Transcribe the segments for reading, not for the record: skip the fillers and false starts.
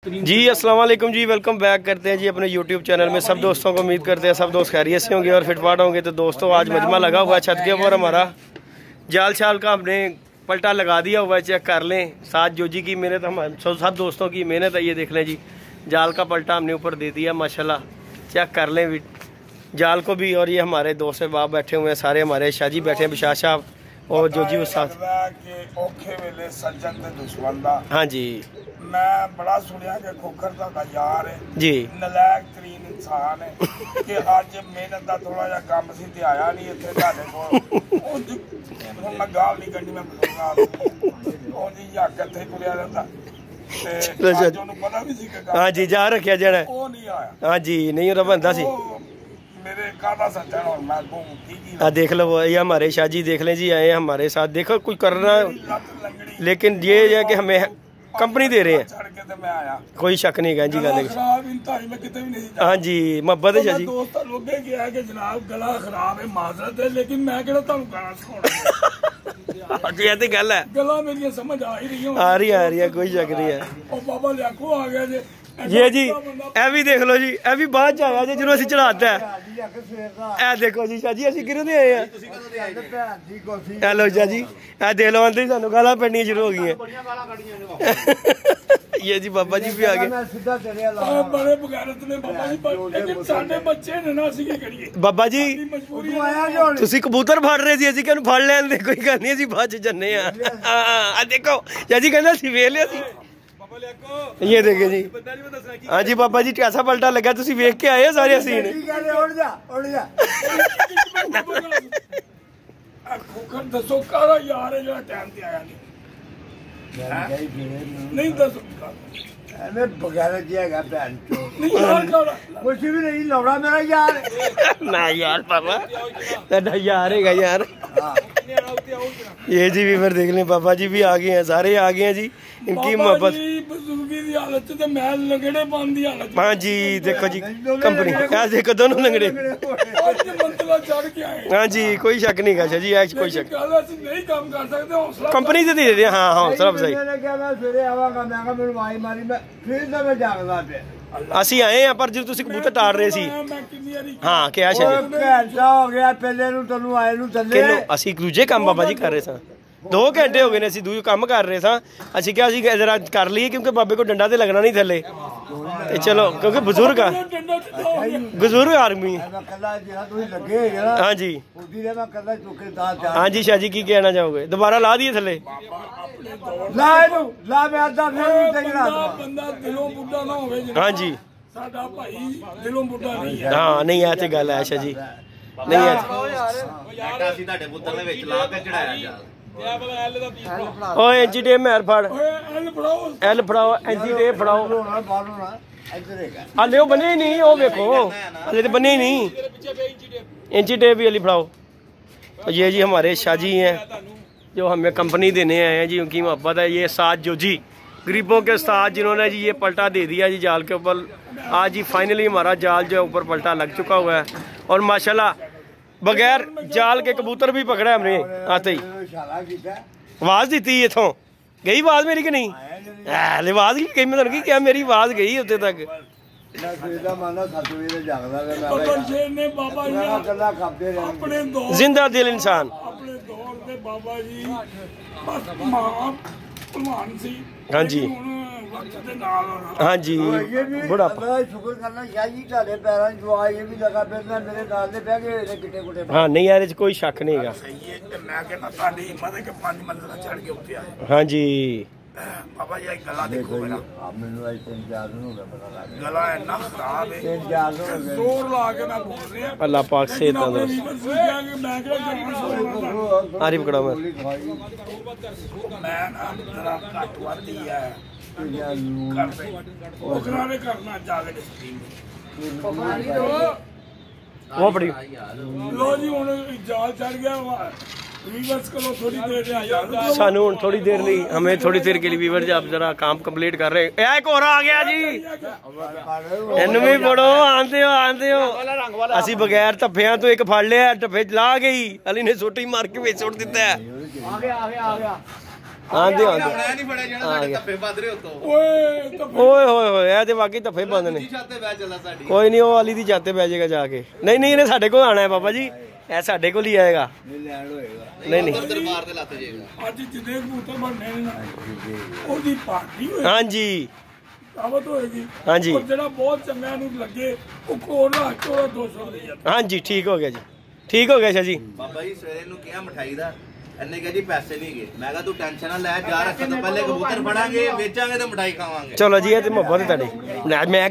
जी अस्सलाम वालेकुम जी, welcome back करते हैं जी अपने यूट्यूब चैनल में। सब दोस्तों को उम्मीद करते हैं सब दोस्त खैरियत से होंगे और फिटफाट होंगे। तो दोस्तों आज मजमा लगा हुआ है छत के ऊपर, हमारा जाल शाल का हमने पलटा लगा दिया हुआ है। चेक कर लें, साथ जोजी की मेहनत, हम सब दोस्तों की मेहनत है। ये देख लें जी, जाल का पलटा हमने ऊपर दे दिया माशाल्लाह। चेक कर लें जाल को भी। और ये हमारे दोस्त बाप बैठे हुए हैं, सारे हमारे शाहजी बैठे हैं, बिशार साहब और जोजी उस साथ। हाँ जी, मैं बड़ा सुनिया कि खोखर दा यार है जी, नलायक तरीन इंसान है कि आज मेहनत दा थोड़ा जा काम सी ते आया नहीं इत्थे ਤੁਹਾਡੇ ਕੋਲ। मैं गाल नहीं करनी, मैं बोलूंगा ओ जी या किथे तुरिया रहंदा ते आज ਉਹਨੂੰ ਪਤਾ ਵੀ ਸੀ ਕਿ हाँ जी जा रखिया जाना ਉਹ ਨਹੀਂ ਆਇਆ। हाँ जी, नहीं हो बनता सी। मेरे कादा सच्चा और मैं घूमती हाँ देख लो, ये हमारे शाहजी देख लें जी, आए हमारे साथ। देखो कुछ करना, लेकिन ये है कि हमें कंपनी दे रहे हैं, कोई शक नहीं है जी। गल हाँ जी, मोहब्बत है जी। दोस्त लोग गया कि जनाब गला खराब है, माजरत है, लेकिन मैं कहना तुहानू गाना सुनाना जी, ये तो गल है, गला मेरी समझ आ ही रही आ रही है, कोई शक नहीं है। और बाबा लियाको आ गया जे ये जी, ए भी देख लो जी, ए भी बाद च आया जी जिन्हों असं चढ़ाता है। ए देखो जी शाह जी, असं किरों दे आए हैं। हेलो शाह जी, ए देख लो, आंदे सानू गालां पेड़नियां शुरू हो गई। ये जी बाबा जी भी आ गए। बड़े बगैरत ने बाबा जी, लेकिन साडे बच्चे ने ना, असं की करिए बाबा जी। तुसीं कबूतर फड़ रहे सी, असं कहूं फड़ लैन दे, कोई गल नहीं, असं बाद च जन्ने आ। देखो शाह जी कहंदा सी वेख लिया सी। ये देखे जी, हाँ जी बाबा जी, कैसा पलटा लगा, तुसी वेख के आए सारे सीन। दसो काला यार है जो टाइम ते आया नहीं दसो कुछ भी नहीं, लौड़ा मेरा यार ना यार पापा, तेरा यार है यार। ये जी भी फिर देख लें, पापा जी भी आ गए हैं, सारे आ गए हैं जी। इनकी मोहब्बत हाँ जी, देखो जी कंपनी, देखो दोनों लंगड़े। हाँ जी, कोई शक नहीं है जी, कोई शक कंपनी से दे रहे। हाँ हाँ सब सही। ਅਸੀਂ ਆਏ ਆ, ਪਰ ਜਦੋਂ ਤੁਸੀਂ ਕਬੂਤਰ ਤਾੜ ਰਹੇ ਸੀ। ਹਾਂ ਕਿਹਾ ਸ਼ਾਇਦ ਘੰਟਾ ਹੋ ਗਿਆ ਪਹਿਲੇ ਨੂੰ ਤੈਨੂੰ ਆਏ ਨੂੰ ਥੱਲੇ। ਅਸੀਂ ਦੂਜੇ ਕੰਮ ਬਾਬਾ ਜੀ ਕਰ ਰਹੇ ਸਾਂ, 2 ਘੰਟੇ ਹੋ ਗਏ ਨੇ, ਅਸੀਂ ਦੂਜੇ ਕੰਮ ਕਰ ਰਹੇ ਸਾਂ। ਅਸੀਂ ਕਿਹਾ ਅਸੀਂ ਜਰਾ ਕਰ ਲਈਏ, ਕਿਉਂਕਿ ਬਾਬੇ ਕੋਲ ਡੰਡਾ ਤੇ ਲੱਗਣਾ ਨਹੀਂ ਥੱਲੇ। ਤੇ ਚਲੋ, ਕਿਉਂਕਿ ਬਜ਼ੁਰਗ ਆ, ਬਜ਼ੁਰਗ ਆਦਮੀ। हाँ जी, हाँ जी शाह जी, की कहना चाहोगे? दोबारा ला दिए थले? हाँ जी, हाँ नहीं है तो गल है शाह जी, नहीं है। ओ एंची टेप मैर फड़, एल फड़ाओ, एंची टेप फड़ाओ। हाले बने ही नहीं, वो देखो हाले तो बने ही नहीं। इंची टेप भी अली फड़ाओ। ये जी हमारे शाह जी हैं जो हमें कंपनी देने आए हैं जी, उनकी मोहब्बत है। ये साथ जो जी गरीबों के साथ जिन्होंने जी ये पलटा दे दिया जी जाल के ऊपर। आज जी फाइनली हमारा जाल जो ऊपर पलटा लग चुका हुआ है, और माशाल्लाह बगैर जाल के कबूतर भी पकड़ा हमने आते ही। आवाज दी इथों गई आवाज मेरी कि नहीं? आवाज की मैं की क्या, मेरी आवाज गई उत्ते तक। जिंदा दिल इंसान। हाँ जी, हाँ जी, बड़ा शुक्र करना शाह जी, ताले पैरां च दुआ ये भी लगा फिरना, मेरे नाल दे बह गए किटे कुटे। हाँ नहीं यार, कोई शक नहीं है। हाँ जी बाबा जी गला देखो मेरा, गला इतना खराब है, जोर ला के मैं बोल रही हूं। अल्लाह पाक से आरिफ कड़ा मैं ना जरा घट वादी है करना जाके वो बड़ी लो जी, हुण जाल चढ़ गया। सानू थोड़ी देर नहीं, हमें थोड़ी देर के लिए वीवर जी आप जरा काम कंप्लीट कर रहे हैं। एक और आ गया जी, इन्हू भी पढ़ो, आंदे हो। असी बगैर धब्बियां तो एक फड़ लिया, धब्बे ला गई, अली ने सोटी मार के विच सुट दिता है। ਆਂਦੇ ਮੈਂ ਨਹੀਂ ਫੜਿਆ ਜਿਹੜਾ ਸਾਡੇ ਧੱਫੇ ਵੱਧ ਰਹੇ ਉਤੋਂ। ਓਏ ਹੋਏ ਹੋਏ ਇਹ ਤੇ ਵਾਕਈ ਧੱਫੇ ਬੰਦ ਨੇ। ਛੱਤ ਤੇ ਬਹਿ ਚੱਲਾ ਸਾਡੀ। ਕੋਈ ਨਹੀਂ ਉਹ ਵਾਲੀ ਦੀ ਛੱਤ ਤੇ ਬਹਿ ਜਾਏਗਾ ਜਾ ਕੇ। ਨਹੀਂ ਨਹੀਂ ਇਹਨੇ ਸਾਡੇ ਕੋਲ ਆਣਾ ਹੈ ਬਾਬਾ ਜੀ, ਇਹ ਸਾਡੇ ਕੋਲ ਹੀ ਆਏਗਾ। ਨਹੀਂ ਨਹੀਂ ਦਰਬਾਰ ਤੇ ਲੱਤ ਜਾਏਗਾ। ਅੱਜ ਜਿੰਨੇ ਕਬੂਤਰ ਬਣਨੇ ਨੇ ਨਾ ਉਹਦੀ ਪਾਰਟੀ ਹੋਏ ਹਾਂਜੀ ਆਵਤ ਹੋਏਗੀ। ਹਾਂਜੀ। ਔਰ ਜਿਹੜਾ ਬਹੁਤ ਚੰਗਾ ਨੂੰ ਲੱਗੇ ਉਹ ਕੋਲਾ 200 ਦੇ ਜਾਂਦਾ। ਹਾਂਜੀ ਠੀਕ ਹੋ ਗਿਆ ਜੀ, ਠੀਕ ਹੋ ਗਿਆ ਸ਼ਾਹ ਜੀ। ਬਾਬਾ ਜੀ ਸਵੇਰੇ ਨੂੰ ਕਿਹਾ ਮਠਾਈ ਦਾ, ਇਹਨੇ ਕਿਹਾ ਜੀ ਪੈਸੇ ਨਹੀਂ ਗਏ। ਮੈਂ ਕਿਹਾ ਤੂੰ ਟੈਨਸ਼ਨ ਨਾ ਲੈ, ਜਾ ਰੱਖਣ ਤੋਂ ਪਹਿਲੇ ਕਬੂਤਰ ਫੜਾਂਗੇ, ਵੇਚਾਂਗੇ ਤੇ ਮਠਾਈ ਖਾਵਾਂਗੇ। ਚਲੋ ਜੀ ਇਹ ਤੇ ਮੁਹੱਬਤ ਹੈ ਤੁਹਾਡੀ। ਮੈਂ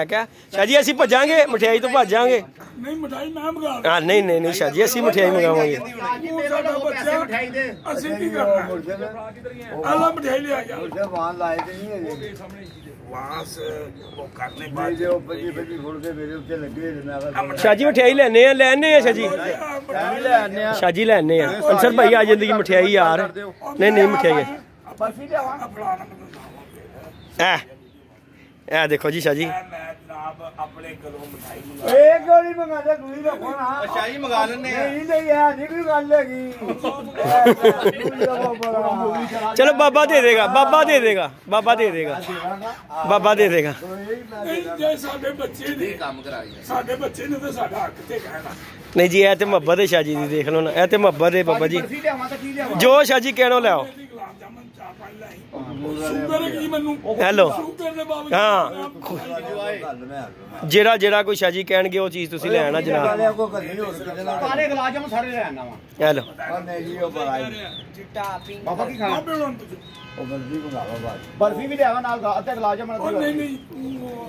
ਕਿਹਾ ਸ਼ਾਹ ਜੀ ਅਸੀਂ ਭੱਜਾਂਗੇ, ਮਠਿਆਈ ਤੋਂ ਭੱਜਾਂਗੇ। ਨਹੀਂ ਮਠਾਈ ਮੈਂ ਮੰਗਾ ਹਾਂ ਨਹੀਂ ਨਹੀਂ ਨਹੀਂ ਸ਼ਾਹ ਜੀ ਅਸੀਂ ਮਠਿਆਈ ਮੰਗਾਵਾਂਗੇ। ਸਾਡਾ ਬੱਚਾ ਅਸੀਂ ਕੀ ਕਰਨਾ? ਆਲਾ ਮਠਾਈ ਲਿਆ ਗਿਆ। ਉਸੇ ਵਾਹਨ ਲਾਏ ਤੇ ਨਹੀਂ ਹੈਗੇ ਵਾਸ ਉਹ ਕਰਨੇ ਭਾਈ ਦੇ ਉੱਪਰ ਜੀ ਬੱਜੀ ਫੁੱਲ ਕੇ ਮੇਰੇ ਉੱਤੇ ਲੱਗੇ ਨੇ। ਮੈਂ ਕਿਹਾ ਸ਼ਾਹ ਜੀ ਮਠਿਆਈ ਲੈਣੇ ਆ ਸ਼ਾਹ ਜੀ। ਸ਼ਾਹ ਜੀ ਲੈਣੇ ਆ। ਅੰਸਰ ਭਾਈ ਆ ਜ਼ਿੰਦਗੀ ਮਠਿਆਈ ਯਾਰ। ਨਹੀਂ ਨਹੀਂ ਮਠਿਆਈ ਬਰਫੀ ਲਿਆਵਾਂ ਫਲਾਣਾ ਇਹ ਦੇਖੋ ਜੀ ਸ਼ਾਹ ਜੀ। ਮੈਂ ਜਨਾਬ ਆਪਣੇ ਘਰੋਂ ਮਠਾਈ ਮੰਗਾ ਇੱਕ ਗੋਲੀ ਮੰਗਾ ਦੇ ਤੁਸੀਂ ਰੱਖੋ ਨਾ। ਅੱਛਾ ਜੀ ਮੰਗਾ ਲੈਣੇ ਆ। ਨਹੀਂ ਨਹੀਂ ਇਹ ਨਹੀਂ ਕੋਈ ਗੱਲ ਹੈਗੀ। ਚਲੋ ਬਾਬਾ ਦੇ ਦੇਗਾ, ਬਾਬਾ ਦੇ ਦੇਗਾ, ਬਾਬਾ ਦੇ ਦੇਗਾ, ਬਾਬਾ ਦੇ ਦੇਗਾ। ਜੇ ਸਾਡੇ ਬੱਚੇ ਨੇ ਕੰਮ ਕਰਾ ਗਿਆ। ਸਾਡੇ ਬੱਚੇ ਨੇ ਤਾਂ ਸਾਡਾ ਹੱਕ ਤੇ ਕਹਿਣਾ। ਨਹੀਂ ਜੀ ਇਹ ਤੇ ਮੁਹੱਬਤ ਹੈ ਸ਼ਾਹ ਜੀ ਦੀ, ਦੇਖ ਲਓ ਨਾ ਇਹ ਤੇ ਮੁਹੱਬਤ ਹੈ ਬਾਬਾ ਜੀ। ਜੋ ਸ਼ਾਹ ਜੀ ਕਹਿਣੋ ਲਿਆਓ। ਗੁਲਾਬ ਜਾਮਨ ਚਾਹ ਪਾਈ ਲਾਈ ਸ਼ੂਗਰ ਕੀ ਮੈਨੂੰ ਹੈਲੋ ਸ਼ੂਗਰ ਦੇ ਬਾਬੂ ਹਾਂ ਜਿਹੜਾ ਕੋਈ ਸ਼ਾਹ ਜੀ ਕਹਿਣਗੇ ਉਹ ਚੀਜ਼ ਤੁਸੀਂ ਲੈ ਆਣਾ ਜਨਾਬ। ਕਾਲੇ ਗਲਾਜਮ ਸਾਰੇ ਲੈ ਆਣਾ ਵਾ। ਹੈਲੋ ਨਹੀਂ ਜੀ ਉਹ ਬਰਾਈ ਬਾਬਾ ਕੀ ਖਾਣਾ ਉਹ ਬਰਫੀ ਮੰਗਾਵਾ ਬਾਅਦ ਬਰਫੀ ਵੀ ਲਿਆਵਾ ਨਾਲ ਅੱਧਾ ਗਲਾਜਮ ਨਹੀਂ ਨਹੀਂ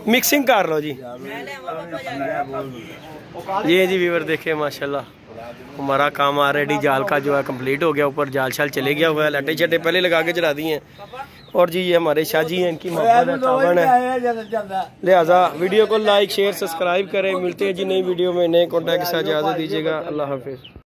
मिक्सिंग कर लो जी। ये जी व्यूअर देखिए माशाल्लाह हमारा काम ऑलरेडी जाल का जो है कंप्लीट हो गया। ऊपर जाल शाल चले गया हुआ है, लट्टे छट्टे पहले लगा के चला दिए हैं। और जी ये हमारे शाह जी हैं, इनकी मोहब्बत है, तावन है। लिहाजा वीडियो को लाइक शेयर सब्सक्राइब करें। मिलते हैं जी नई वीडियो में नए कॉन्टैक्ट के साथ। इजाज़त दीजिएगा। अल्लाह हाफिज़।